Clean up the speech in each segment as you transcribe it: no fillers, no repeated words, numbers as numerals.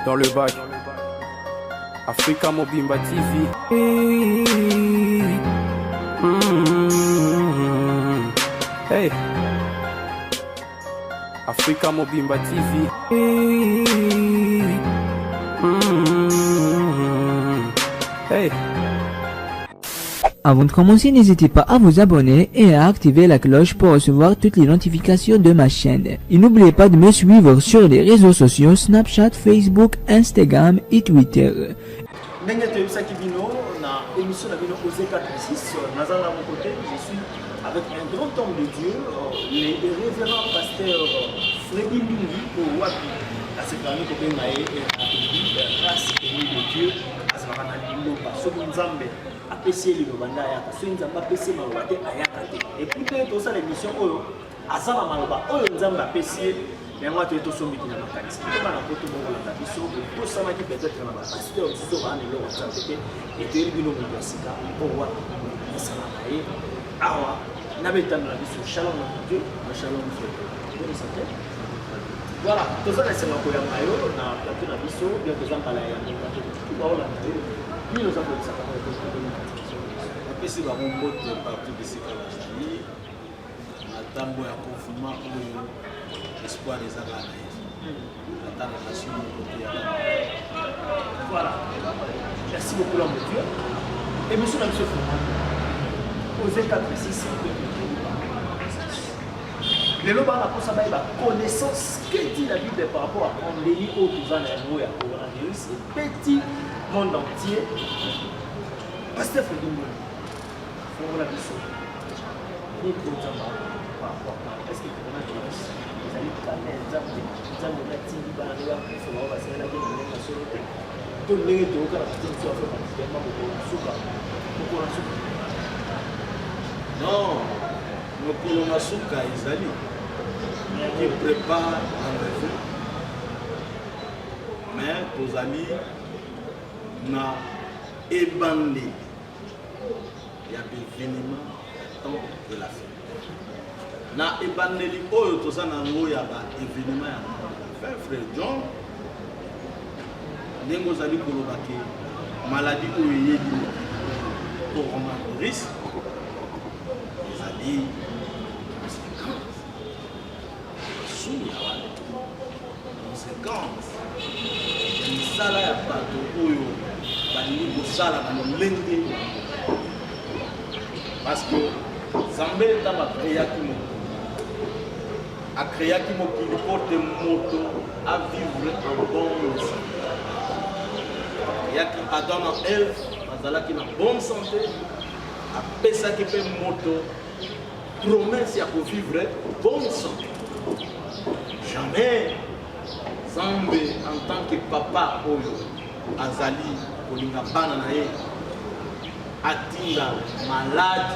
dans le bail. Africa Mobimba TV. Hey. Africa Mobimba TV. Hey. Avant de commencer, n'hésitez pas à vous abonner et à activer la cloche pour recevoir toutes les notifications de ma chaîne. Et n'oubliez pas de me suivre sur les réseaux sociaux Snapchat, Facebook, Instagram et Twitter. Je suis avec un grand homme de Dieu, le révérend pasteur Freddy Mingi pour Wapi. À ce moment-là, il y a une grâce de Dieu à ce moment-là. Et puis, tout ça, l'émission, Azama Maloba, Nzamba Pessie, mais moi, tu es au sommet de la macanisme. Tu vas la photo de la mission, pour ça, qui peut-être un pasteur, tu seras un élo, et tu es une université, pour voir, ça va aller. Ah, n'avez-vous la mission, shalom à Dieu, shalom frère. Voilà, tout ça, c'est ma couleur maillot, on a plaqué la mission, bien que j'en parle à Yann, tout va au maillot, puis nous avons ça. Après, c'est mon mot de partout de ces cas-là. Tambo ya confinement ou espoir des analyses. La nation côté. Voilà. Merci beaucoup l'homme de Dieu. Et monsieur Fouman, posez 4 6 le loba na posa ba connaissance que dit la Bible par rapport à pandémie au touza na yango ya coronavirus et petit monde entier. Pasteur Freddy Mbongo. Faut la mission. Ni Kotama. Est-ce que vous avez des non, nous Masuka Isali qui prépare un revue, mais nos amis n'a ébandé. Il y a l'événement de la fin. Na ebandeli oyo toza nango ya ba événement ya frère John ndenge ozali koloba ke maladie oyo eyebi coronavirus ezali conséquence ya misala ya bato oyo balingi kosala na lolenge parce que Zambé ntango akreaki mokili akreaki mokili mpo te moto avivre en bonne santé. Akreaki Adam na Ève bazalaki na bonne santé, apesaki mpe moto promesse ya kovivre bonne santé. Jamais Zambé en tant que papa oyo azali kolinga bana na ye atinga malade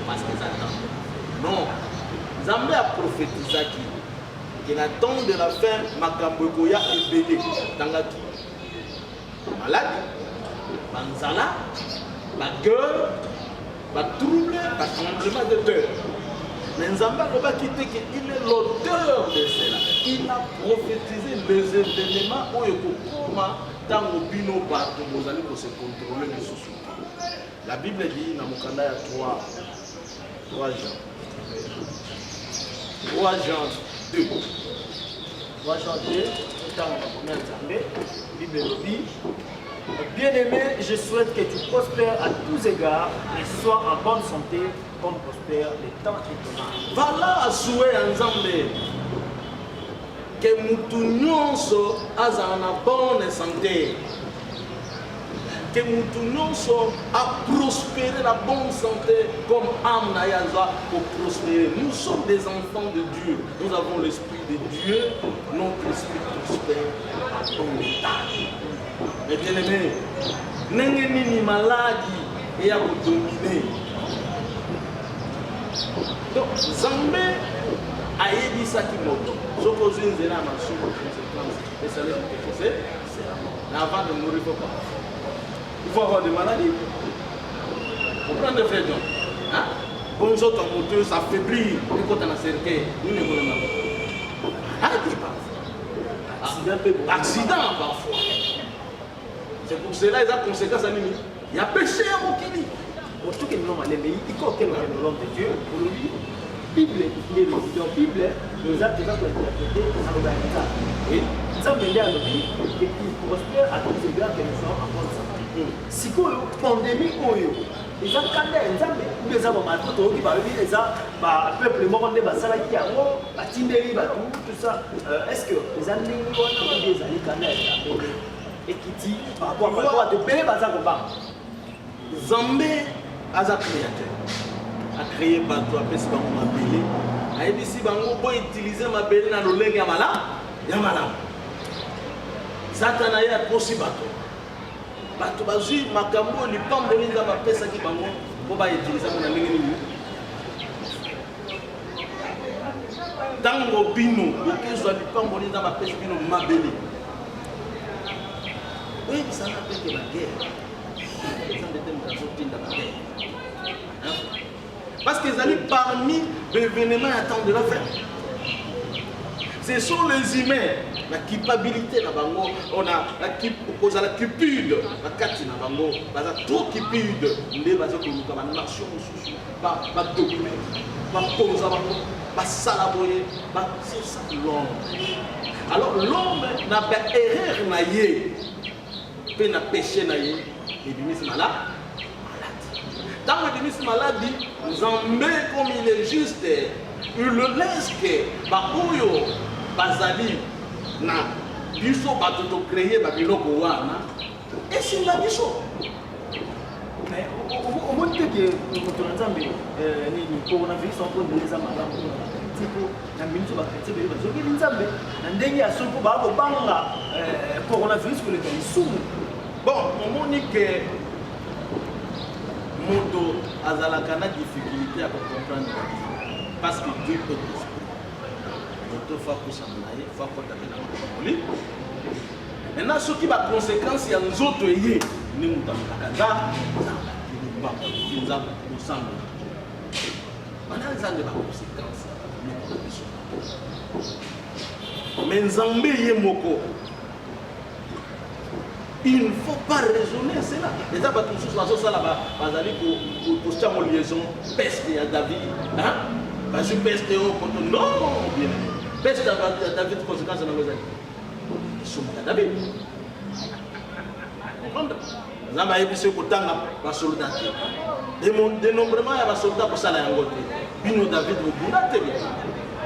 parce que ça attend. Non, Zambé a prophétisé qu'il attend de la fin makambo koya ebele tangaki malade, banzala, la gueule, la trouble, la tremblement de terre. Mais Zambé ne va pas quitter qu'il est l'auteur de cela. Il a prophétisé les événements où il faut dans le bino bateau, vous allez se contrôler les sous. La Bible dit dans Mokanda, il y a 3 Jean. 3 Jean 2. 3 Jean 2, dans la Bible dit, bien-aimé, je souhaite que tu prospères à tous égards et sois en bonne santé comme prospère les temps et temps. Voilà à souhait ensemble. Que nous nyonso aza na bonne santé. Que nous nyonso à prospérer la bonne santé comme âme na yaza pour prospérer. Nous sommes des enfants de Dieu. Nous avons l'esprit de Dieu. Notre esprit prospère en bon état. Mais bien aimé, n'engeni ni maladie et à vous dominer. Donc Zambé a dit ça qui moto. Je pose une zéna à ma soupe, et ça les fait c'est avant de mourir, il faut avoir des maladies. Vous prenez des frères, hein? Bonjour ton moteur, ça faiblit. Et quand on a cerqué, nous ne voulons pas. Arrêtez pas. accident parfois. C'est pour cela qu'ils ont conséquence à nous. Il y a péché à Mokili. Tout que nous avons les pays, il faut que l'homme de Dieu, pour lui, Bible, les religions, Bible, nous avons déjà interprété dans l'organisation. Et nous avons mené à nos vies et qui prospèrent à tous les gars que nous sommes en bonne santé. Si quoi, pandémie, ils ont calé, ils ont mis les hommes à tout le monde, ils ont peuple mort, ils ont salé qui a mort, ils ont tout ça. Est-ce que les années où on a des années calées et qui dit par rapport à de payer, ils ont Zambé a créateur. A créé bateau, a fait ma belle. A dit si bango peut utiliser ma belle dans le leng ya mala. Satana ya kosi bateau. Bateau bazui makambo li pamboli za ma pesa ki bango ko ba utiliser na leng ni. Tango bino, que soit li pamboli za ma pesa bino ma belle. Oui, ça n'a pas été la guerre. Parce qu'ils allaient parmi les événements à temps de la faire. Ce sont les humains, la culpabilité, on a la cupide, la carte, on a trop cupide, on a nation, on dominer, c'est ça l'homme. Alors l'homme n'a pas erreur, il n'a pas péché, il est malade. Dans le ministre maladie, Zambé, comme il est juste, il le laisse que Bakuyo, Bazali, na biso batuto créé Babiloko wana, et c'est la biso. Mais au moins que le coronavirus en train de les amener, tipo na minute ba chrétien ba zoki nzambe na ndenge ya soko ba ko banga coronavirus ko le kisumu. Bon, on dit que Moto azalaka na difficulté à comprendre parce que Dieu peut l'esprit. Moto fa kusana fa kota na moli. Maintenant ce qui va conséquence ya nzoto yé ni mutamaka kaza ba kinza kusanga. Bana nzambe ba conséquence. Mais nzambe yé moko. Il ne faut pas raisonner cela. Les gens vont tous faire ça là-bas. Ils allaient pour faire une liaison. Peste à David. Hein? Parce que peste au coton. Non, bien. Peste à David, conséquence dans les années. Ils sont à David. Vous comprenez? Les gens vont aller sur le coton, les soldats. Dénombrement, il y a des soldats pour ça là. Bino David, vous boudez.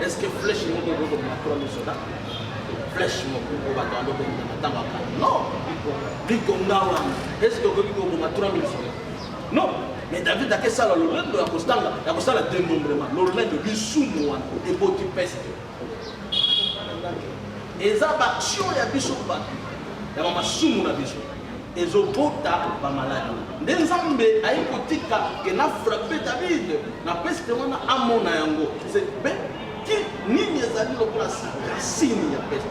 Est-ce que flèche est pour 3 000 soldats? Flèche pour battre un homme. Non. Est-ce que vous avez 3 000 soldats? Non. Mais David a fait ça le lend de la Costanga. Il a fait ça le dénombrement. Le lend de l'Issoumoine et Boti Peste. Et ça, l'action, il y a Bissou Bat. Il y a Massoumou na Bissou. Et ils ont bota pas malade. Les Zambé a une petite qui a frappé David. La peste, on a un mon yango. C'est bien. Qui ni les amis le place. Si ni la peste.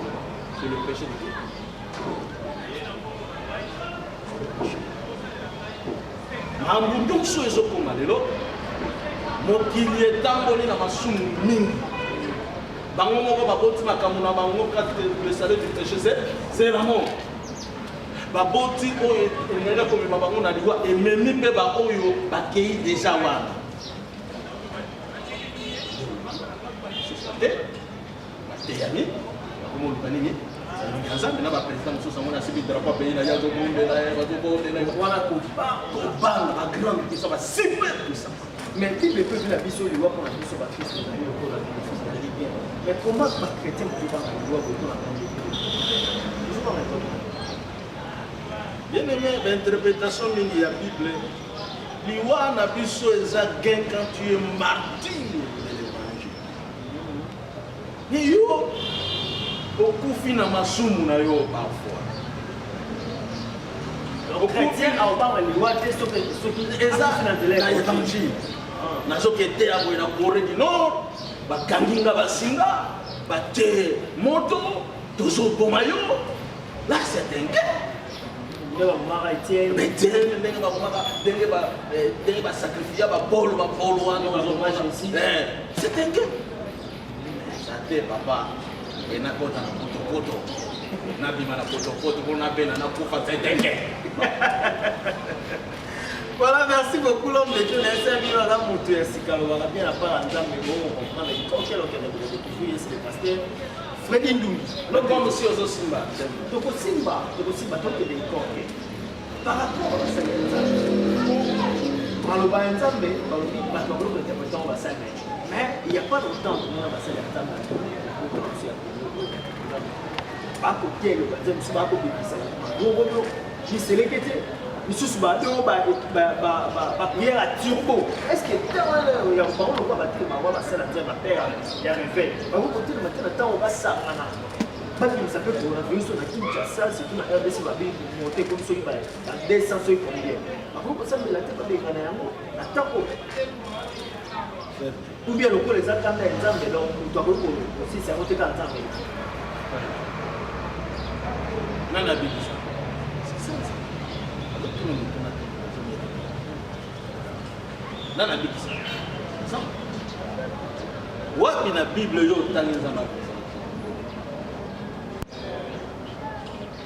C'est le péché de Dieu. Mambu nyonso ezokoma lelo mokili etamboli na masumu mingi bango moko baboti makambo na bango le salaire du péché c'est la mort baboti oyo elinga komema bango na liwa ememi mpe baoyo bakei deja wana société bateyami bakomoluka nini Nzambe na ba président mosusu ngona sibi drapeau pays na yazo bombela bazobondela wana kobanga ba grande puissance ba super puissance. Mais qui le peuple la biso lui voit pour la biso ba Christ na yo ko la bien. Mais comment ba chrétien peut pas lui voir autour la grande bien aimé l'interprétation mingi ya Bible liwa na biso eza gain quand tu es martyr de l'évangile. Ni yo okufi na masumu na yo parfois. Le chrétien a autant le droit de ce qui est dans l'évangile. Nazokete ya boye na Corée du Nord, bakanginga basinga, bate moto, tozoboma yo. Là c'est dingue. C'est dingue. Ça t'est papa. Et n'a pas dans le poteau. nabima na potopoto mpona bena nakufa tetenge. Voilà, merci beaucoup l'homme de Dieu. Merci à vous, la moto et Sikalo, on va bien la part en dame, mais bon, on comprend les coquets, on va découvrir, c'est le pasteur Freddy Ndoumi. Donc, comme aussi aux Simba. Donc, Simba, donc, des coquets. Par rapport à ça, dans le bas ensemble, dans le bas, dans le bas, on va s'arrêter. Mais il n'y a pas longtemps qu'on va s'arrêter ensemble. Pas coquet, le bas, c'est pas coquet, c'est bon, c'est le misusu bato baprière ya turbo est-ce que ntango ya bango lokwa batelema bango basala nzela mapere ya réveil bango kotelema te na ntango basangana babimisa mpe coronavirus na Kinshasa surtout na RDC babimonte komi soki ba 200 soki combien bango kosambela te babengana yango na ntango ou bien lokola eza kanda ya nzambe donc moto akoki kosisa yango te kaka nzambe nani abikisa nani abikisa wapi na bible yo otangi nzambe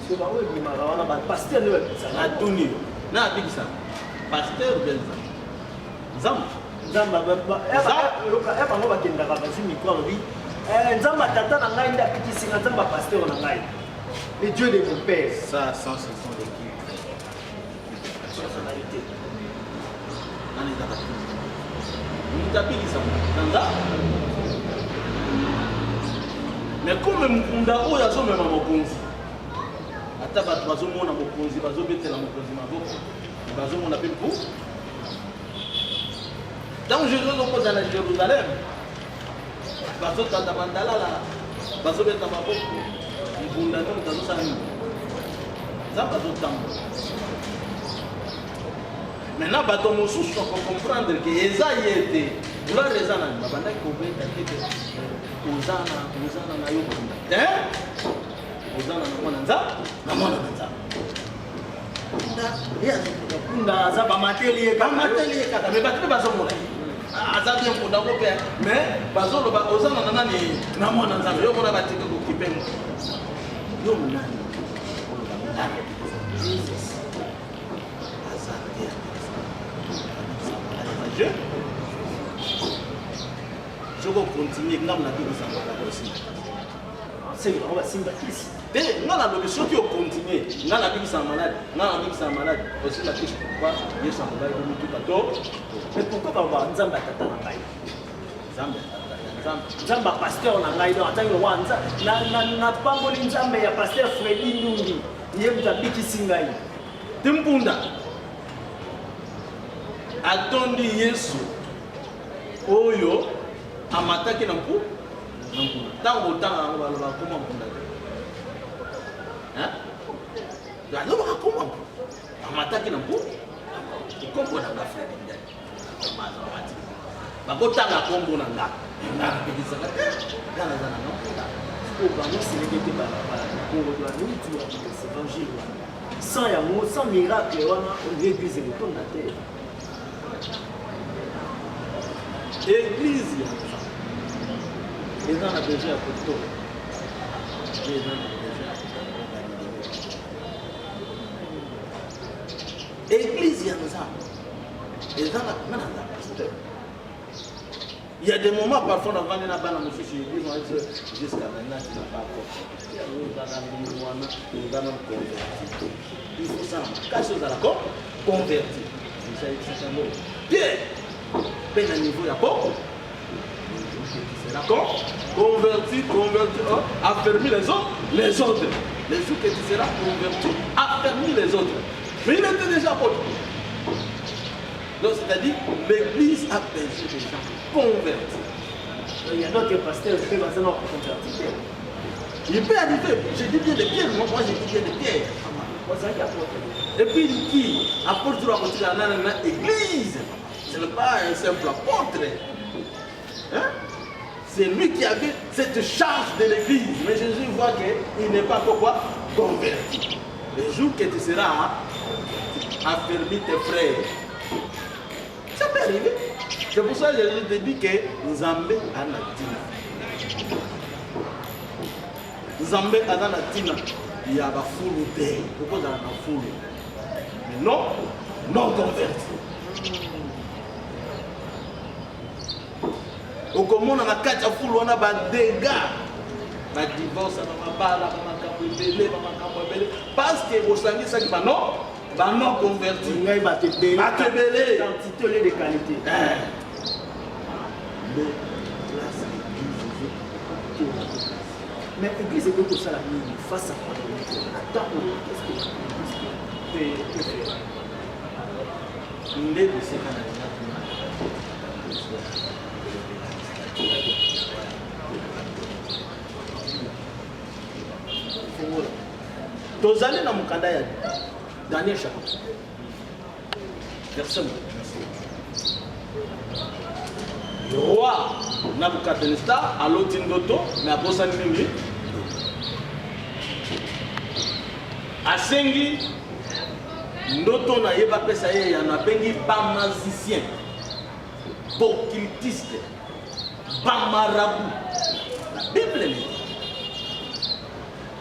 so bango ebimaka wana bapaster nde babikisa natuni yo na abikisa paster be nzambe bango bakendaka bazwi mikro alobi nzambe atata na ngai nde apikisinga nzambe apaster na ngai le dieu de mon père ça sans ce sont des personnalité nani ezaka mutabikisa nanga mais comme mukunda oyo azomema mokonzi ata bato bazomona mokonzi bazobetela mokonzi maboko bazomona mpe mpu ntango jésus azokoza na jérusalem bazotanda bandalala bazobeta maboko mbunda nde moto azosala nini nzambe azotambola maintenant bato mosusu comprendre que eza ye te gloire eza nani babandaki kobeta tete ozana na yo mbunda te ozana na mwana nzambe kunda aza bamateli ye kaka mais bato mpe bazomona aza bien mbunda ngo mpe mais bazoloba ozana na nani na mwana nzambe yo mona batika kokipengo yo nani Jesus aza te je vais continuer comme la Bible aussi. C'est on va sympathiser. Mais on a l'obligation de continuer. On a la Bible sans malade. On a la Bible sans malade. Aussi la question pourquoi Dieu s'en va comme tout à l'heure. Mais pourquoi pas voir Nzamba tata na ngai? Nzamba pasteur na ngai donc atangi wanza na pamboli Nzamba ya pasteur Freddy Ndoumi. Yeye mtabiki ngai. Timpunda. Atondi Yesu oyo amataki na mpu ntango otanga yango baloba akoma mpunda te aloba akoma mpu amataki na mpu ekombo na nga fredi ndani amati bakotanga kombo na nga napekisaka te nga naza na nga mpunda bango selekete balabala korodwa évangile sans yango sans miracle wana l'église ekotonda te église eza na besoin ya kotoka église ya nzambe eza na pasteur. Il y a des moments parfois dans le bana mosusu église on dit jusqu'à maintenant tu n'as pas encore il faut ça quelque chose à la convertir c'est un mot Pierre peine à niveau ya quoi d'accord converti affermi les autres les jours que tu seras converti affermi les autres mais il était déjà apôtre. Donc c'est-à-dire l'église a besoin des gens convertis. Il y a d'autres pasteurs qui peuvent passer dans le convertir. Il peut arriver, je dis bien de Pierre, moi je dis bien de Pierre. Et puis qui apporte la côté de l'église. Ce n'est pas un simple apôtre. Hein? C'est lui qui avait cette charge de l'église. Mais Jésus voit qu'il n'est pas encore quoi? Converti. Le jour que tu seras affermi tes frères. Ça peut arriver. C'est pour ça que je te dis que Nzambe a natif. Nzambe aza na tina ya ba fulu te oko za na fulu mais non converti okomona na kati ya fulu wana ba dégâts ba divorce ba mabala ba makambo ebele parce que bosangisaki ba non converti ngai batebele quantité au lieu de qualité. Mais l'église est beaucoup ça la nuit face à quoi? Attends, qu'est-ce que peut faire? Ndé de ces canadiens. Tozali na mukanda ya Daniel chapitre. Verset 9. Le roi Nabucodonosor a loti ndoto mais abosani nini asengi ndoto na ye bapesa ye ya nabengi ba magicien occultiste ba marabout. La Bible dit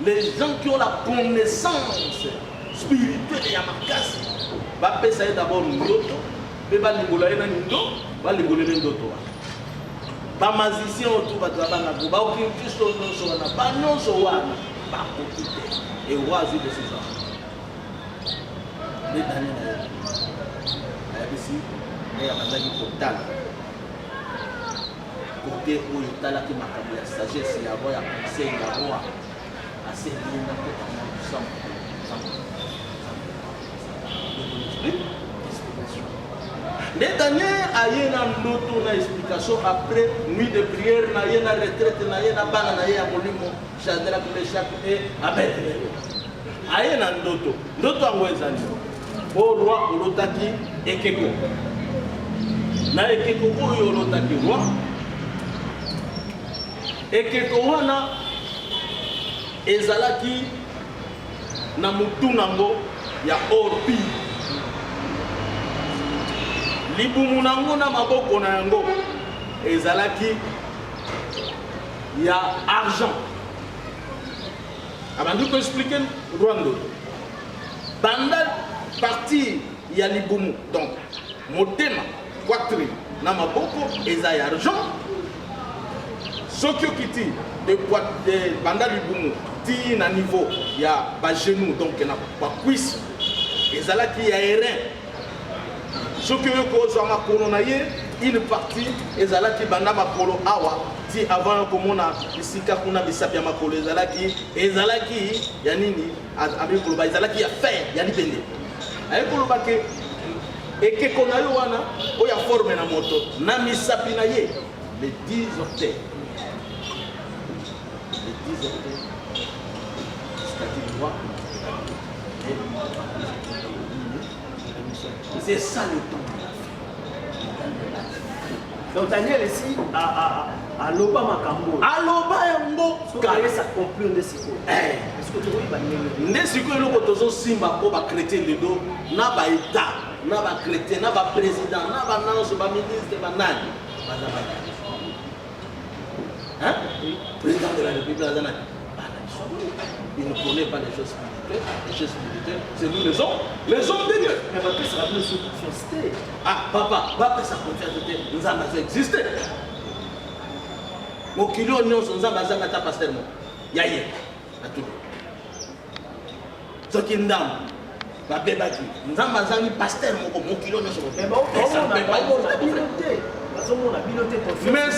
les gens qui ont la connaissance spirituelle ya makasi bapesa ye d'abord ndoto pe balingola ye na ndoto balingolele ndoto ba magicien autour ba bana ko ba occultiste nyonso wana ba nyonso wana ba okite et roi azwi de ces gens les Daniel ayabisi ya bazaki kotala kote oyo etalaki makambo ya sagesse ya roi ya conseil ya roi asengi na kota mais Daniel a eu une autre explication après nuit de prière, na eu une retraite, na eu une bana, na eu un molimo, Shadrach, Meshach et Abednego. A eu une autre. D'autres en Wenzani. Au roi, au lotaki, Ekeko. Na Ekeko, au lotaki roi. Ekeko wana ezalaki na mutu nango ya orpi. Libumu nango na maboko na yango ezalaki ya argent. Avant de expliquer Rwanda. Banda partie ya libumu donc motema poitrine na maboko ezaya argent. Sokyo kiti de banda libumu ti na niveau ya ba genou donc na ba cuisse ezalaki ya airain. Ce que une partie ezalaki banda makolo awa ti avant komona isika kuna bisapi ya makolo ezalaki ya nini abi koloba ezalaki ya fer ya libende ay koloba ke ekeko na yo wana oya forme na moto na misapi na ye les 10 orteils c'est-à-dire droit. C'est ça le temps. Donc Daniel ici à Loba Makambo. À Loba Yango. Car ça comprend de Siko. Est-ce que tu vois Daniel? Ne Siko est le cotozo Simba pour ba chrétien de dos. Na ba état, na ba chrétien, na ba président, na ba nance, ba ministre, ba nani. Hein? Président de la République Azana. Il ne connaît pas les choses spirituelles. Les choses spirituelles, c'est nous les hommes de Dieu. Mais papa, ça va plus se confier. Ah, papa, ça confiance, nous avons existé. Mon kilo, nous sommes en train pasteur. Yaye, à tout. Ce qui est une dame, ma bébé, nous avons un pasteur, mon kilo, nous sommes en mais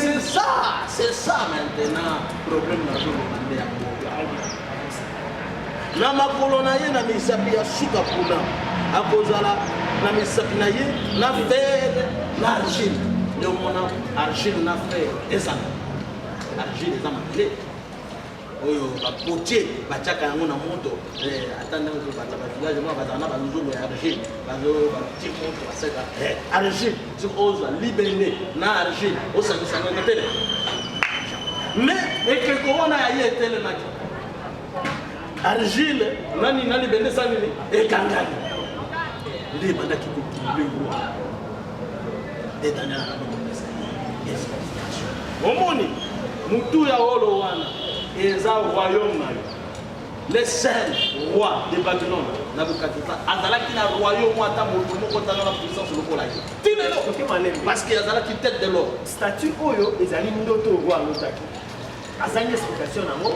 c'est ça maintenant, problème dans le monde. Na makolo na ye na misapi ya suka kuna akozala na misapi na ye na fer na argile nde omona argile na fer ezala argile eza makle oyo bapotier batiaka yango na moto ata ndenge bata bavillage moko bazala na banzongo ya argile batie moto baseka argile soki ozwa libende na argile osangisa ngenge tele mais ekeko wana ya ye etelemaki argile nani bende sa nini ekangani nde bandaki kokile roi nde Daniel omoni mutu ya olo wana et ça royaume. Les 5 rois de Babylone, Nabucodonosor, Azalaki na royaume ou ata moto moko tanga la puissance lokola ye. Tinelo parce que Azalaki tête de l'or. Statue oyo ezali ndoto roi lotaki. Azali explication nango.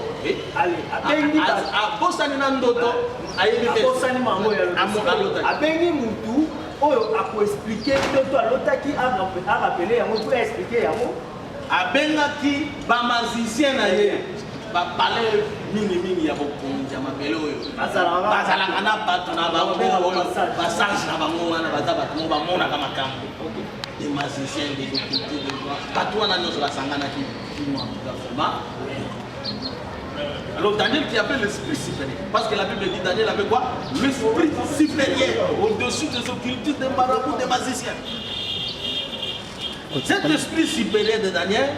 Allez, abengi abosani na ndoto, ayebi abosani mango ya lotaki. Abengi mutu oyo ako expliquer ndoto lotaki a rappeler yango pour expliquer yango. Abengaki ba magicien na ye. Ba parler mingi ya bokonzi ya mabele oyo bazalaka na bato na bango basage na bango wana baza bato mo bamonaka makambo des magiciens des occultes bato wana nyonso basanganaki alors Daniel qui appelle l'esprit supérieur parce que la Bible dit Daniel avait quoi? L'esprit supérieur au-dessus des occultes, des marabouts, des magiciens. Cet esprit supérieur de Daniel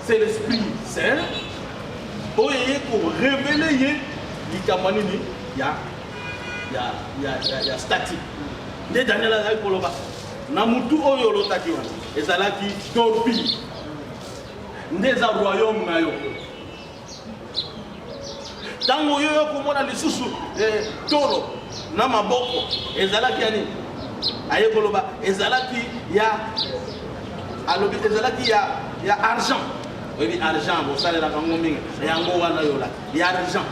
c'est l'esprit saint pour révéler il y a statique. De Daniel a dit Namutu oyo lotaki wana ezalaki torpille. Ndeza royaume na yo. Tango yo komona lisusu toro na maboko ezalaki ani ayekoloba ezalaki ya alobi ezalaki ya argent. Oui, argent, vous savez, la famille, il y a un mot là, il y a argent.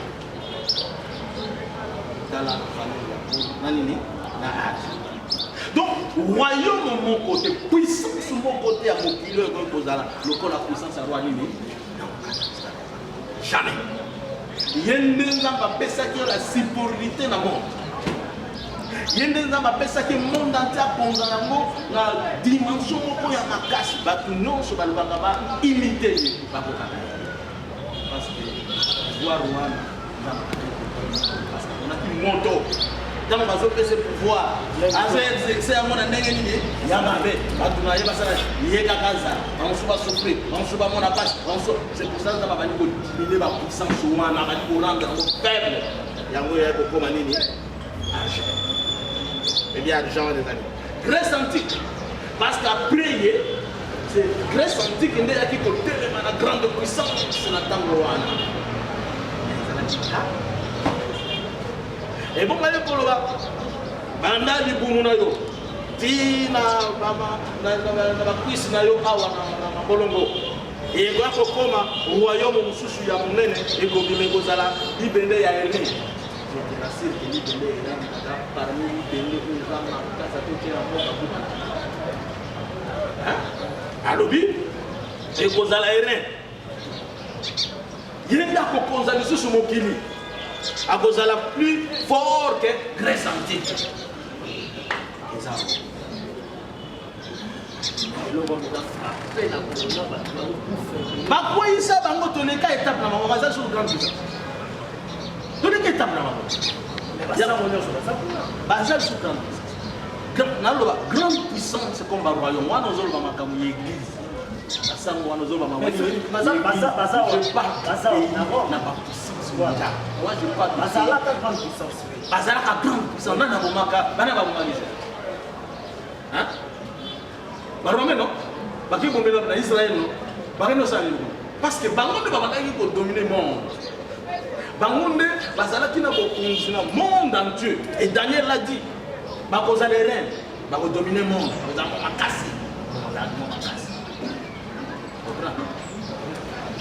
Dans la famille, donc, royaume de mon côté, puissance de mon côté, à mon kilo, le corps la puissance à roi Nini. Jamais. Il y a une personne qui a la sécurité dans le monde. Il y a une personne qui est monde entier dans la dimension où il y a ma casse. Non, je ne vais pas imiter. Parce que voir parce qu'on a qui monte. Dans le bazar, c'est pouvoir. C'est à mon année. Il y a ma bête. Il y a Gaza. On se va souffrir. On se va mon apache. C'est pour ça que ça va venir diminuer ma puissance. On va rendre faible. Il y a un peu de argent. Eh bien, argent des années. Grèce antique. Parce qu'après, c'est Grèce antique qui est côté de la grande puissance. C'est la Tangoana. Et bon, allez pour le bas. Banda di Bununa yo. Tina, na cuisse na yo awa na Bolongo. Et quoi que comme royaume mususu ya munene eko bimeko sala ibende ya ene. Je rassure que l'ibende est parmi l'ibende où ça m'a ça te tient en compte. Hein? Alobi eko sala ene. Yenda ko konza lisusu mokili. À cause de la plus fort que Grèce antique. Pourquoi il s'est bango toné ka étape na maman bazal sur grande puissance. Toné ka étape na maman. Ya na monyo sur ça. Bazal sur grande puissance. Na loba grande puissance c'est comme ba royaume wana ozolo ba makamu église. Asango wana ozolo ba mama. Basa na ba moi je parle de Bazala à grande puissance. Bazala à grande puissance. On a un moment bana ba mangisa. Hein? Barome non? Baki bombela na Israël non? Baki no sali. Parce que bangonde ba banaki ko dominer monde. Bangonde bazala kina ko konzina monde entier et Daniel l'a dit. Ba ko za les reines, ba ko dominer monde. Ba za makasi. Ba za makasi.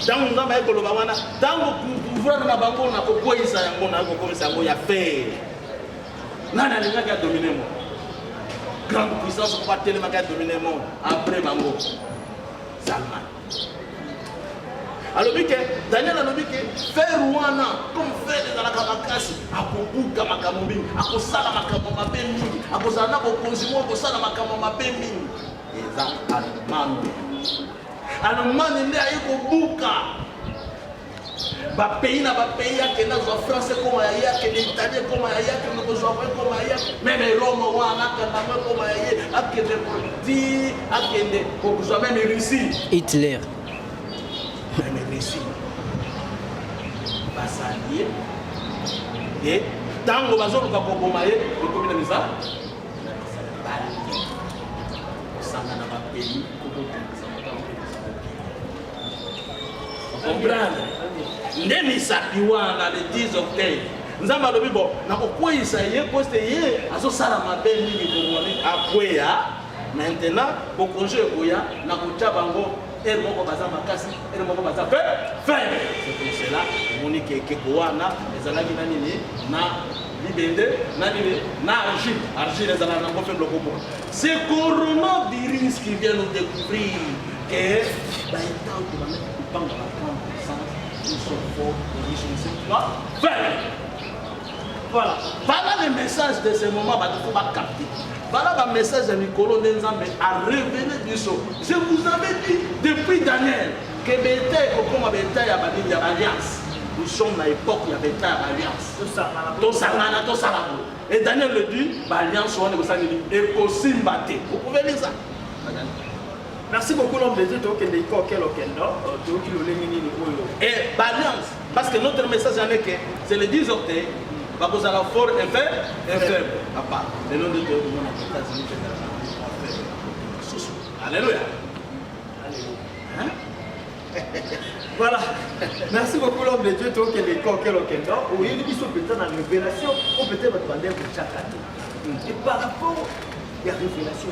Dans nous avons le Bawana, dans le pouvoir de la banque, on a beaucoup ça, on a beaucoup ça, on a fait. Nana les gens qui a dominé le monde. Grande puissance, pour pas tellement qui a dominé le monde. Après Bango, Salman. Alors que Daniel a dit que faire Rwanda, comme faire dans la Kamakasi, à Kobuka Makamombi, à Kosala Makamoma Bemi, à Kosana Bokonzimo, à Kosala Makamoma Bemi. Et ça, Allemand. Allemagne est kobuka ba pays na ba pays que na zo France comme ya que l'Italie comme ya que nous zo comme ya même Rome wana kana comme ya que des produits akende ko zo même Russie Hitler même Russie basalier et tango bazo ka ko bomaye ko komina misa sanga na ba pays ko comprendre. nde misapi wana le 10 octobre nzambe alobi bon nakokweyisa ye poste ye azosala mabe mingi bomoni akweya maintenant bokonje ekoya nakotya bango ere moko baza makasi ere moko baza pe faible. C'est pour cela omoni kekeko wana ezalaki na nini na libende na nini na argile ezalaka nango faible kobo. C'est coronavirus qui vient nous découvrir que baétat oyo bameki kopanga na 30%. Ils sont forts, ils sont faibles. Voilà. Voilà le message de ce moment, il faut capter. Voilà le message de Nicolas Nzambe a révélé du saut. Je vous avais dit depuis Daniel que Bétail, comme Bétail, il y a une alliance. Nous sommes à l'époque, il y avait une alliance. Et Daniel le dit, l'alliance, on est au sein de l'écosymbaté. Vous pouvez lire ça. Merci beaucoup l'homme de Dieu, et l'alliance, parce que notre message en est que c'est le 10 octobre, parce que la fort est faible, à part le nom de Dieu, nous avons les États-Unis, alléluia. Voilà. Merci beaucoup l'homme de Dieu, et peut-être dans la révélation, on peut être demander pour chaque année. Et par rapport à la révélation,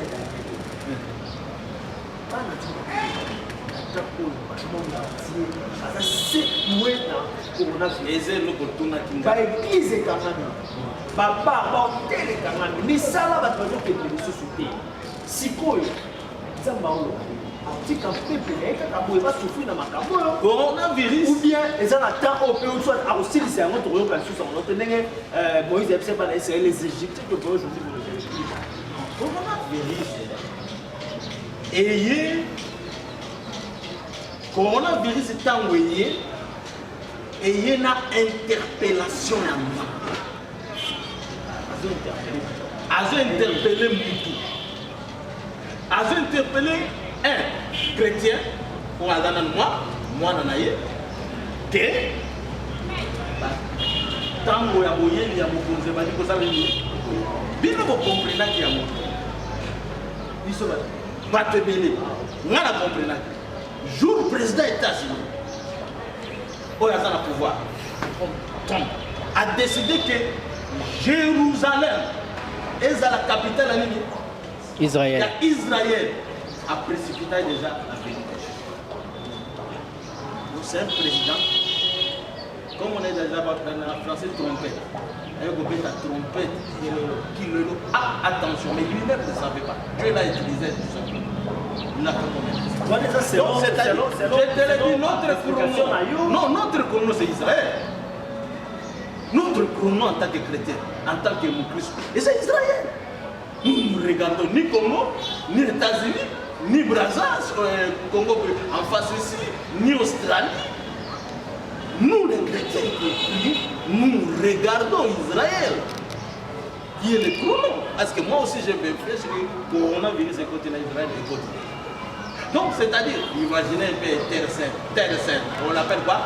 coronavirus ou bien ils ont temps au pays où soit aussi c'est un autre royaume sous son autre Moïse et les Égyptiens que aujourd'hui coronavirus et coronavirus est envoyé et il y a une interpellation à moi. Azo interpellé Moutou. Azo interpellé un chrétien ou Azana moi nanaye que tango ya boyeli ya mokonze bali ko sabeli bino bo comprendre ki ya mo biso ba te bele ngana comprendre jour président États-Unis au Azana pouvoir a décidé que Jérusalem est la capitale Israël. Israël a précipité déjà la vérité. Donc c'est un président, comme on est déjà dans la français trompette, avec la trompette qui le attention, mais lui-même ne savait pas. Dieu l'a utilisé tout simplement. Il n'a pas compris. Donc c'est-à-dire, je te l'ai dit, notre chrono, non, notre chrono c'est Israël. Notre chrono en tant que chrétien, en tant que Christ, et c'est Israël. Nous ne regardons ni Congo, ni États-Unis, ni Brazzaville, Congo en face ici, ni Australie. Nous les chrétiens, nous regardons Israël, qui est le chrono. Parce que moi aussi j'ai fait que le coronavirus est côté d'Israël et côté. Donc c'est-à-dire, imaginez un peu Terre Sainte, on l'appelle quoi?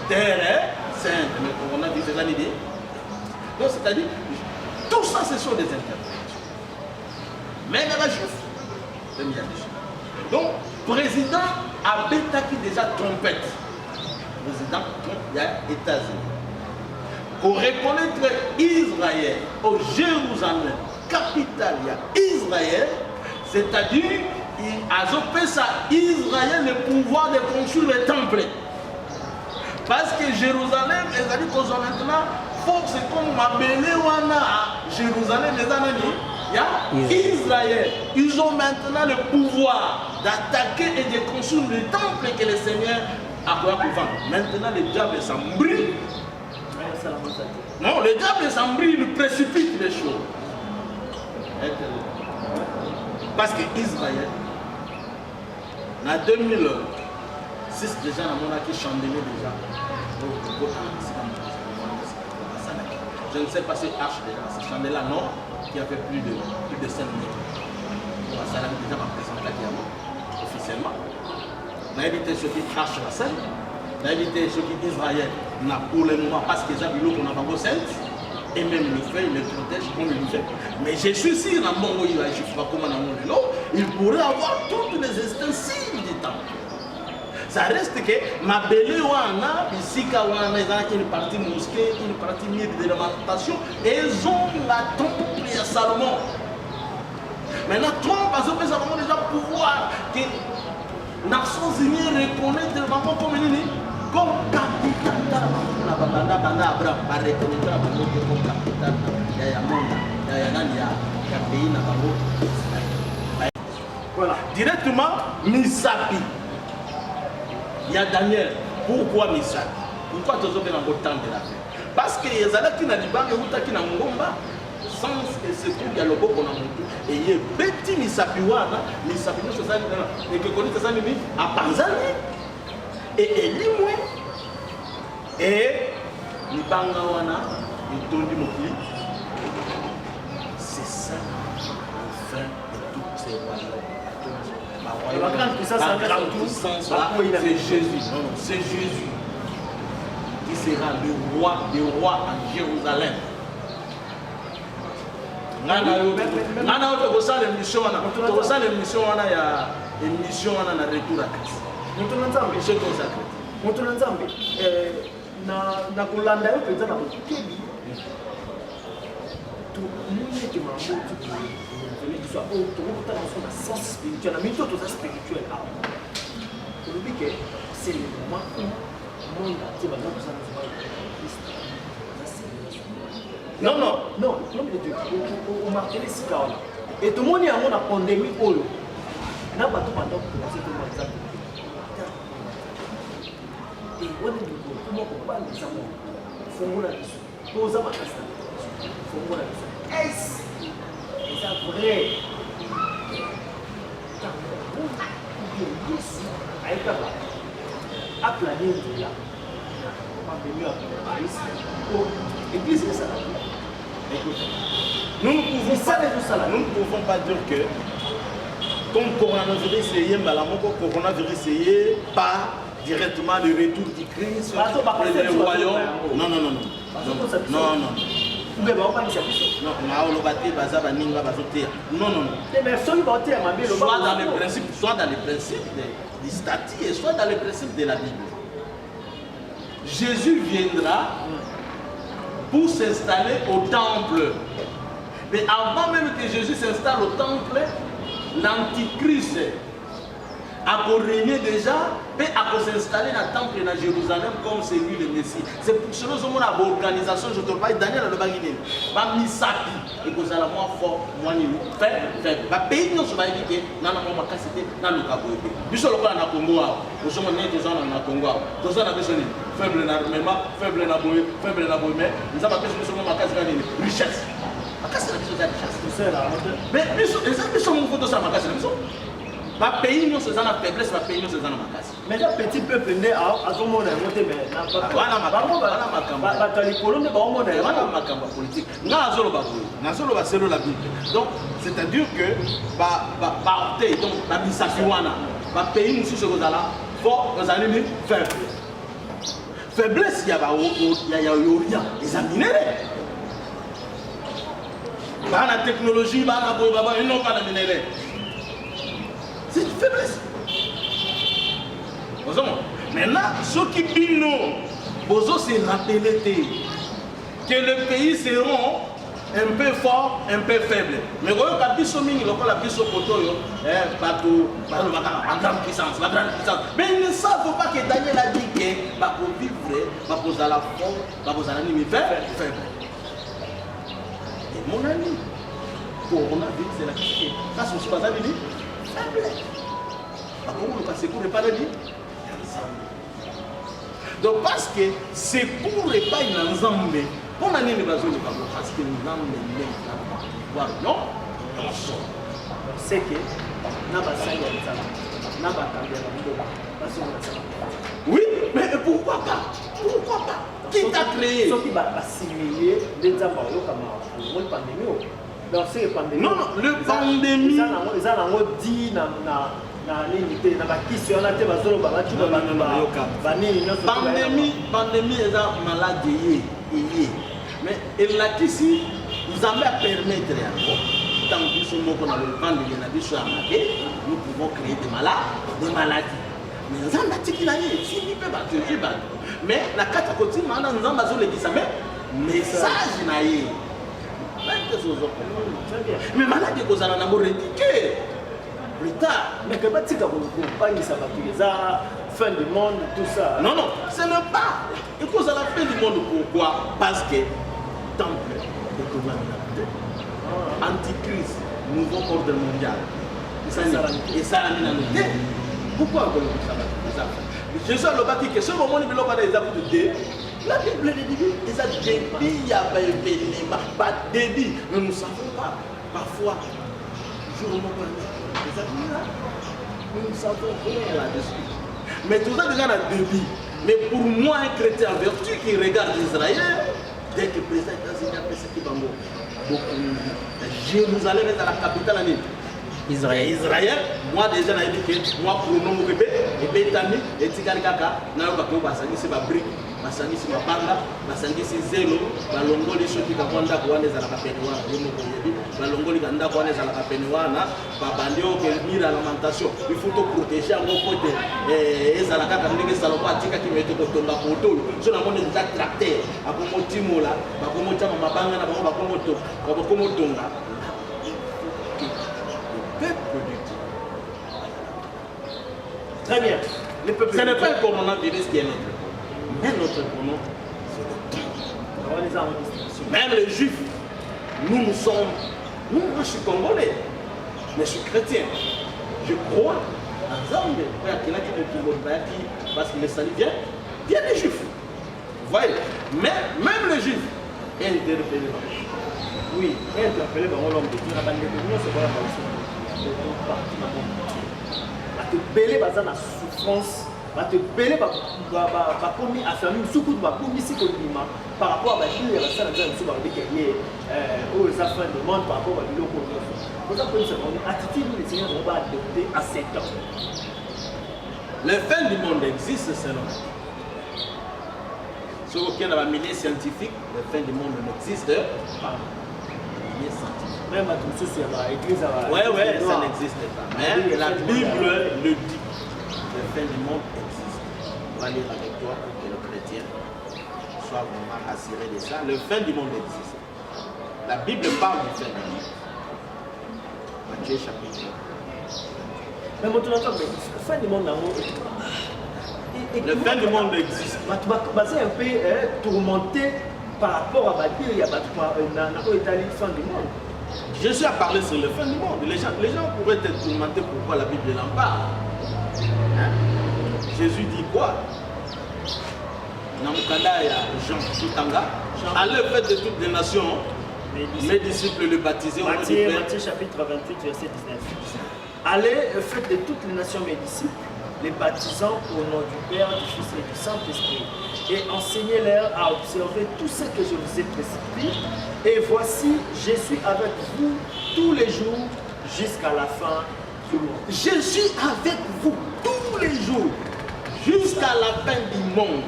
Terre Sainte, mais le coronavirus c'est l'idée. Donc c'est-à-dire, tout ça ce sont des interprétations. Mais il y a la juif. Donc, président a bétaki déjà trompette. Président, il y a États-Unis. Pour reconnaître Israël, au Jérusalem, capitale, il y a Israël, c'est-à-dire, il a fait ça, Israël, le pouvoir de construire le temple. Parce que Jérusalem, ils ont dit qu'on a maintenant, force comme ma Bénéwana à Jérusalem, les années. Israël, ils ont maintenant le pouvoir d'attaquer et de construire le temple que le Seigneur a pour vendre. Maintenant, le diable s'embrouille. Non, le diable s'embrouille, il précipite les choses. Parce que Israël, en 2006, déjà, on a chandelier déjà. Je ne sais pas si Arche déjà, ce chandelier-là, non. Qui a fait plus de 5 minutes. Ça l'a déjà présenté officiellement. On a évité ce qui crache la scène. On a évité ce qui Israël n'a pour le moment parce qu'ils ont vu qu'on a pas vos scènes. Et même le fait, il le protège comme il le fait. Mais je suis sûr, dans mon où il pourrait avoir toutes les ustensiles du temple. Ça reste que ma belle wana, bisika wana, ils ont une partie mosquée, une partie lieu de lamentation, et ils ont la temple à Salomon. Maintenant, Trump a vraiment déjà pouvoir que les Nations Unies reconnaissent vraiment comme capitaine na banda Abraham, ba reconnaître la bango comme capitaine ya monde, ya pays na bango. Voilà, directement Misapi. Il y a Daniel. Pourquoi Misapi? Pourquoi tu as besoin de temps de la paix? Parce que les gens qui n'ont pas de Ngomba, sans secours, il y a le beau qu'on a monté. Et il y a petit Misapi wana, Misapi nous c'est ça, et que connaît ça ni à Panzani et Elimwe et Nibanga wana, et Tondi Moki. C'est ça la fin de toutes ces valeurs. La grande puissance, c'est Jésus. Non, c'est Jésus qui sera le roi des rois à Jérusalem. Nana autre ça l'émission wana ya émission wana na retour à casa. Moto nzambe c'est consacré. Moto nzambe na kolanda yo penza na bokebi. Tout le qui m'a dit que soit autour de sens spirituel, mais tout ça spirituel. C'est le moment où le monde entier va nous non, non, non, on m'a dit ça. Et tout le monde est en la pandémie. N'a pas tout le monde commencé à faire. Et on est comment on parle de ça. Faut qu'on a posé ma question. Faut qu'on a est-ce c'est vrai? Avec la planer là, on va venir à Paris. L'église est ça. Nous ne pouvons pas dire que comme coronavirus est coronavirus pas directement le retour du Christ le royaume. Non, non, non, non. Non, non. Non, non, non. Soit dans les principes du statut et soit dans les principes de la Bible. Jésus viendra pour s'installer au temple. Mais avant même que Jésus s'installe au temple, l'antichrist a régné déjà et a s'installer dans le temple de Jérusalem comme c'est lui le Messie. C'est pour cela que mon organisation, je te parle, Daniel le Baguiné, ma misapi, et que ça la moins fort, moi ni fait, ma pays nous se va éduquer, n'a pas ma capacité, n'a pas ma capacité. Bisous le plan à Congo, au sommet de gens à Congo, tous en a besoin, faible l'armement, faible la boue, faible la boue, mais nous avons besoin de ma capacité de richesse. Ma capacité de richesse, mais bisous, les gens qui sont mon photo, ça ma capacité. Ma pays nous faisons la faiblesse, ma pays nous faisons la macasse. Mais le petit peuple né à son monde est monté, mais n'a pas. Voilà ma politique. C'est la Bible. Donc, c'est-à-dire que ma pays nous sommes là, fort, nous allons faible. Faiblesse, il y a les aminés. La technologie, ils n'ont pas de minéraux. C'est une faiblesse. Maintenant, ceux qui binent, Bozo s'est rappelé que les pays seront un peu forts, un peu faibles. Mais quand on a vu ce mini, on a vu ce poteau, la grande puissance, la grande puissance. Mais ils ne savent pas que Daniel a dit que pour vivre, pour la force, pour l'anime faible. Et mon ami, coronavirus, c'est la question. Ça, c'est pas ça, il dit. Donc parce que c'est pour les pas une ensemble. On a une évasion de parole parce que nous n'avons pas non. C'est que oui, mais pourquoi pas? Pourquoi pas? Qui t'a créé? Ceux qui vont assimiler les Zambayo comme une pandémie. Donc c'est pandémie. Non, non, le pandémie. Ils ont dit pandémie est une maladie. Mais elle a ici, nous allons permettre tant que nous sommes dans le pandémie, nous pouvons créer des maladies. mais nzambe atiki na ye efindi mpe bato ezwi bato mais na kati ya kotima wana nzambe azolekisa me message na ye mais maladi ekozala na boredike plus tard mais que batika kopangisa bato eza fin du monde tout ça non non ce n'est pas ekozala fin du monde pourquoi parce que temple ekovamina te antichrist nouveau ordre mondial esalami nano te pourquoi akolokisa bato eza jésus alobaki ke soki omoni biloko wana eza kutu te la bible dit eza débit ya baebelema badébit mais nous savons pas parfois jour moko eza là nous savons rien là-dessus mais tout ça déjà na débit mais pour moi un chrétien en vertu qui regarde Israël dès que le président États-Unis apesaki bango bokonzi Jérusalem eza la capitale nini Israël, moi déjà na dit que moi pronom moko ebetami etikali kaka nayokaki oyo basangisi babrike basangisi mabanga basangisi zelo balongoli soki kakwa ndako wana ezalaka pene wana yo moko oyebi balongoli ka ndako wana ezalaka pene wana babandi oyo kelmire ya lamentation il faut toprotege yango po te ezala kaka ndenge salomo atikaki mete kotonga poto oyo so namoni eza tracteur akomotimola bakomotiama mabanga na bango bakomotonga très bien ce n'est pas un coronavirus qui est notre mais notre pronom c'est le temps. Même les juifs nous sommes moi je suis congolais mais je suis chrétien je crois en Zambé parce que le salut vient les juifs vous voyez mais même les juifs interpellés oui interpellés par l'homme de Dieu la bande de Dieu c'est quoi bato ebele baza na souffrance bato ebele bakomi afirmi mosuku bakomisi kondima par rapport à badile ya basala nzala mosusu balobeki ye oyo eza fin de monde par rapport à biloko nyonso oza koyebisa bango attitude le seigneur bango baadopte à 7 ans le fin du monde existe selon soki okende na bamilie scientifique le fin du monde n'existe pas même à tout ceci, l'église a... Ouais, ça n'existe pas. Mais la Bible le dit. Le fin du monde existe. On va lire avec toi pour que le chrétien soit vraiment assuré de ça. Le fin du monde existe. La Bible parle du fin du monde. Matthieu chapitre 1. Mais maintenant, le fin du monde, le fin du monde existe. C'est un peu tourmenté par rapport à Badir, il y a la fin du monde. Jésus a parlé sur le fin du monde. Les gens pourraient être tourmentés pourquoi la Bible en parle. Hein? Jésus dit quoi? Namukadaya Jean Soutanga. Allez, faites de toutes les nations. Mes disciples le baptiser au nom du Père. Matthieu chapitre 28, verset 19. Allez, faites de toutes les nations mes disciples, les baptisant au nom du Père, du Fils et du Saint-Esprit. Et enseignez-leur à observer tout ce que je vous ai prescrit. Et voici, je suis avec vous tous les jours jusqu'à la fin du monde. Je suis avec vous tous les jours jusqu'à la fin du monde.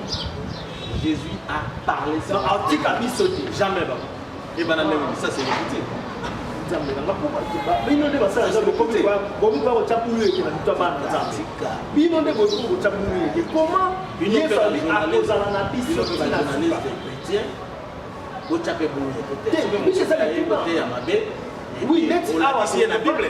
Jésus a parlé ça. Jamais. Et ça c'est l'écouter. Oui, la Bible.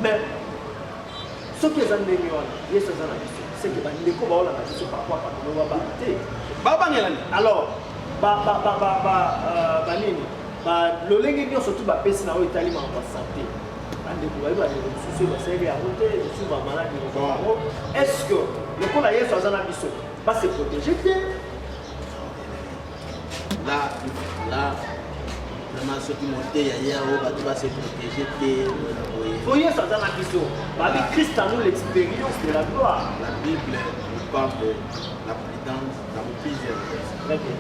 Mais ce qui est c'est que alors, est-ce que le coup là va se protéger? Là, vraiment ceux qui montent ailleurs, va se protéger. Voyez ça dans la vision. Christ a nous l'expérience de la gloire. La Bible parle de la prudence dans plusieurs versets. Très bien.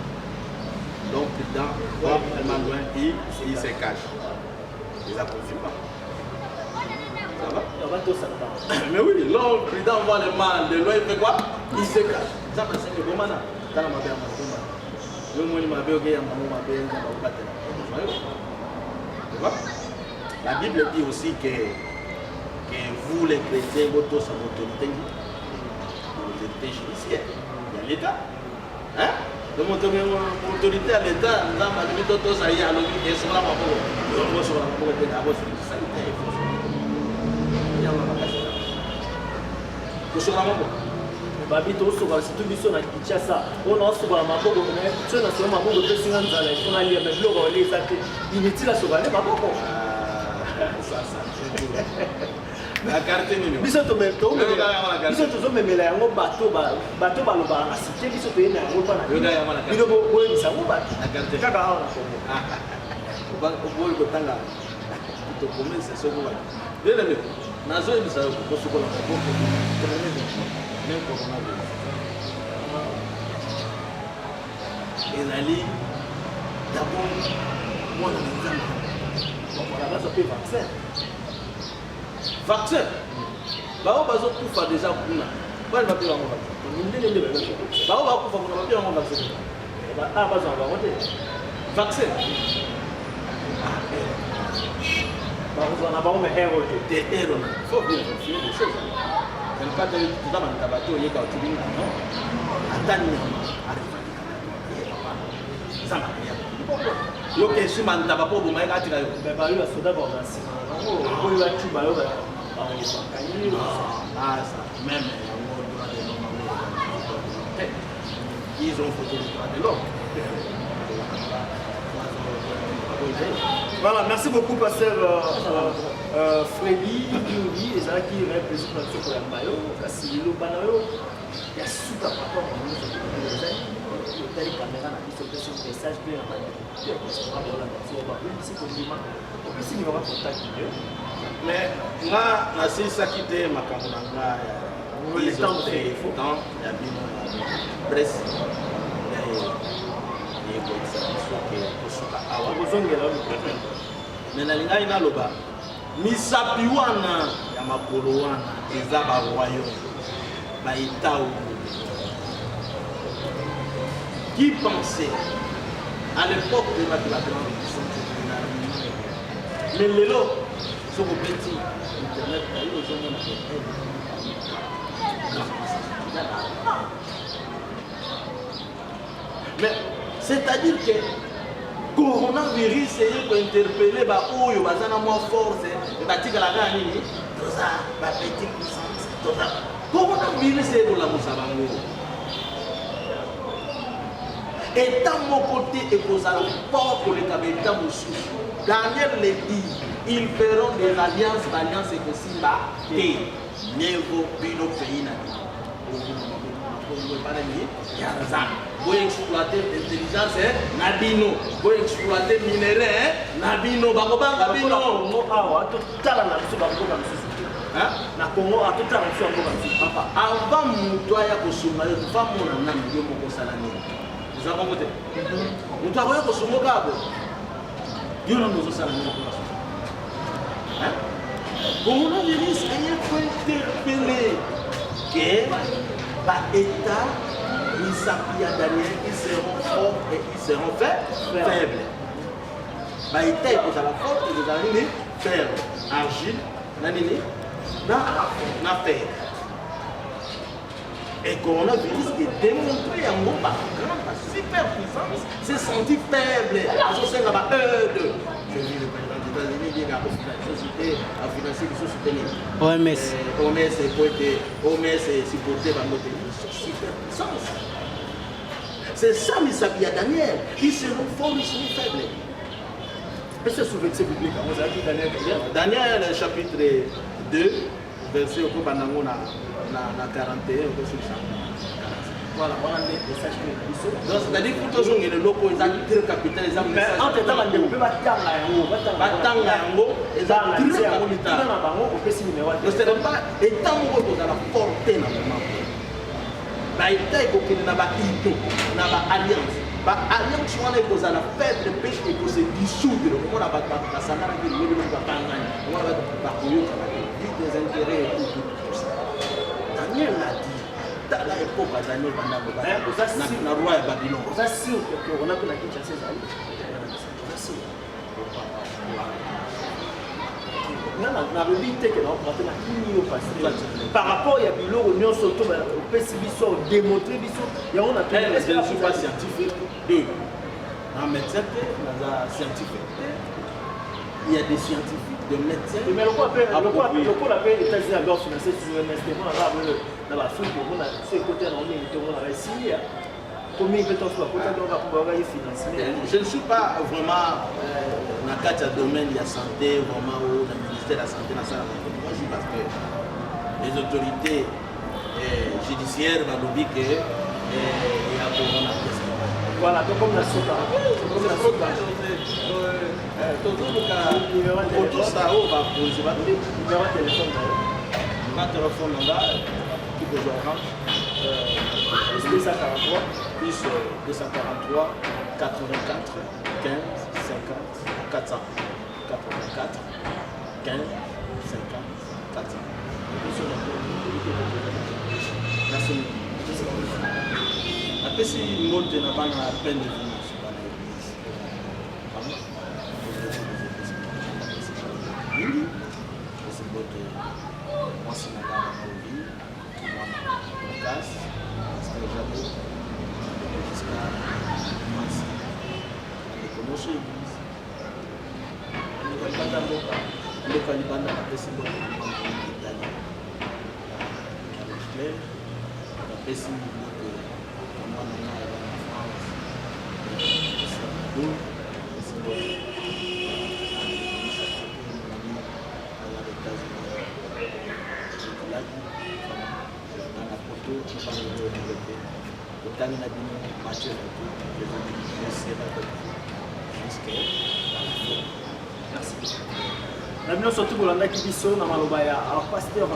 Donc, prudent, vraiment loin, il se cache. Ils approuvent pas. Ça va? On va tous s'entendre. Mais oui, l'homme prudent voit le mal, de loin il fait quoi? Il se cache. Ça m'a dit que bon mana, dans ma belle maman. Le monde m'a dit que maman m'a dit que va battre. Tu vois? La Bible dit aussi que vous les chrétiens vous tous en autorité judiciaire. Il y a l'État. Hein? Donc l'autorité à l'État, nous avons dit que tous aillent à l'objet et sur la maman. Nous sur la maman de la bosse. Ça il faut. Il y a ma case. Sur la maman. Babi to so ba situ biso na Kinshasa ona so ba maboko na so na so maboko to singa nzala ifuna lia me loko le sate initila so ba le maboko Ça la carte nini biso to zo memela yango bato ba loba na cité biso to yena yango pa na bino bo bisa ngo ba la carte kaka awa na Kongo ba ko ko tanga to commence ce ko ba bien aimé nazo bisa ko so ko na ko même coronavirus ezali d'abord mwana na nzambe on a besoin de vaccin vaccin bao bazokufa déjà kuna bali bape bango vaccin ndenge bao bakufa kuna bape bango vaccin bazwa bango te vaccin bazwa na bango me héros te héros faut bien vérifier les choses. Je ne sais pas si tu as un bateau, il y a un bateau, non? Attends, ça m'a dit. Yo ke si man taba po bo mai ka tira yo. Be ba yo soda ba na si. Ko yo atu ba yo ba. Ah ça même ils ont photo de l'homme. Voilà, merci beaucoup pasteur Freddy Ibi et ça qui est plaisir pour ce pour Mayo kasi lo banayo ya suka papa kwa nous les tele caméra na biso pesa message bien na bantu pour avoir la version ba ici pour lui et puis il va contact mais nga na sisa kite makambo na nga le temps de faut temps ya bino presse me nalingai naloba misapi wana ya makolo wana eza baroyaume baeta oyo qui pensait à l'époque de la grande mais lelo soko beti internet ayo ozomona mais c'est-à-dire que coronavirus est pour interpeller ba oyo bazana mo force et batika la gani ni toza ba petit puissance toza coronavirus est pour la musabango et dans mon côté et pour ça fort pour les cabeta musu Daniel le dit ils feront des alliances et que simba et nevo bino pays na vous exploiter l'intelligence Nabino, vous exploiter minerai Nabino, Bakobanga Bino. Na Congo a tout à papa. Avant Moutoya Kosuma, femme mon âme, Dieu mon salami. Vous avez compris? Moutoya Kosuma Gabo. Dieu nous salami. Coronavirus est interpellé que l'État, ils s'appuient à Daniel, ils seront forts et ils seront faibles. L'État est la force et les années faibles. Argile, nanini, na fer. Et coronavirus est démontré en gros par grande superpuissance, c'est senti faible. Je sais là-bas, je vis le président des États-Unis, il y a une société à financer une société. OMS est supporté par notre superpuissance. C'est ça, mais ça vient Daniel. Ils seront forts, ils seront faibles. Mais c'est sous verset biblique. Daniel, chapitre 2, verset 41 na 41. Voilà, on a des messages que donc c'est-à-dire que tout le locaux ils ont très capital ils ont message entre temps on peut batanga yango ils ont très capital na bango on peut si numéro donc c'est pas étant moko ko na porter na moment ba ita ko kina ba ito na ba alliance wana ko za na faible pêche et ko se dissoudre on a ba sangara ki le ba tanga on a ba ko yo les intérêts et tout ça. Daniel a dit, dans l'époque à Daniel Van na roi ya Babylone. Ça sûr que on a que la Kinshasa ezali. Na lobi te ke na oprate na kini yo pasteur. Par rapport ya biloko nyonso to opesi biso démontrer biso yango na Je ne suis pas scientifique. Deux. En médecin, scientifique. Il y a des scientifiques, des médecins. Mais le quoi appelle États-Unis à bord financier sur MST, on a dans l'Afrique, on a ce côté on a réussi. Combien de temps soit côté on va pouvoir financer. Je ne suis pas vraiment dans le domaine de la santé, vraiment au ministère de la santé, dans ça. Moi, je dis parce que les autorités judiciaires vont nous dire que il y a corona. Voilà, donc comme la soda. Plus 243 84 15 50 400 84 15 50 400. Merci. Après, si le monde n'a pas la peine de venir, La bino surtout pour l'anda qui biso na malobaya alors pasteur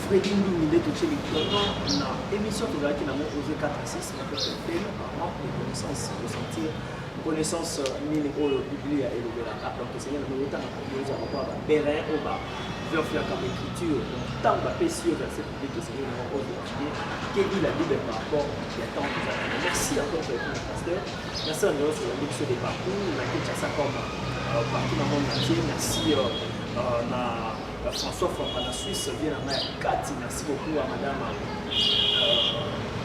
Freddy Ndumide to chez na émission to qui na mo osé 4 6 na peut faire manque de connaissances de sentir connaissance nini oyo Biblia et le donc c'est là le temps na ko za ko ba berin au bas vers faire comme écriture tant ba pécieux verset biblique que c'est na ko étudier que dit la Bible par rapport il y a tant de choses. Merci encore pour le pasteur. Merci à nous sur l'émission des parcours na Kinshasa comme partout dans le monde entier. Merci à François Franck la Suisse, vient à Kati. Merci beaucoup à madame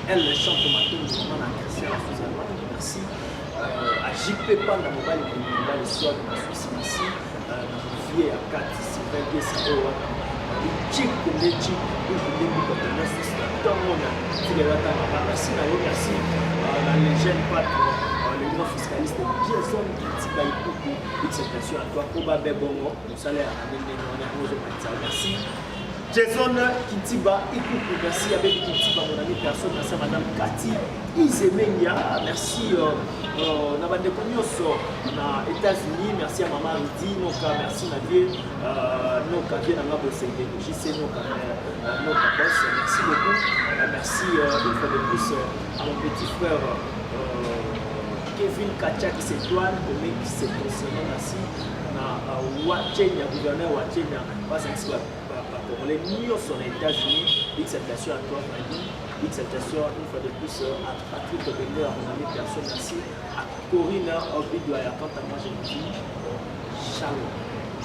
elle chante matin, merci à JP Panda Mobile le soir de la Suisse. Merci à Vieux à Kati, Sylvain Guessao, Chic, les Chic, la Suisse, merci à la légende patron. Le grand fiscaliste Jason Kitiba Ikuku, exception à toi, Koba Bebongo, le salaire à merci. Jason Kitiba Ikuku, merci avec Kitiba, mon ami personne, merci à madame Cathy Izemenia, merci Nabande Konyoso, aux États-Unis, merci à maman Ridi, Noka, merci Navier, Noka, bien à ma bosse, JC Noka, Noka Boss, merci beaucoup, merci une fois de plus à mon petit frère. Kevin Kacha qui s'étoile, comme qui s'est positionné ici, na Wachenya, gouverneur Wachenya, pas un soit pour les millions sur les États-Unis, acceptation à toi, Freddy, acceptation une fois de plus à Patrick Bender, à mon ami personne ici, à Corinne Obidoya, quant à moi je vous dis, shalom.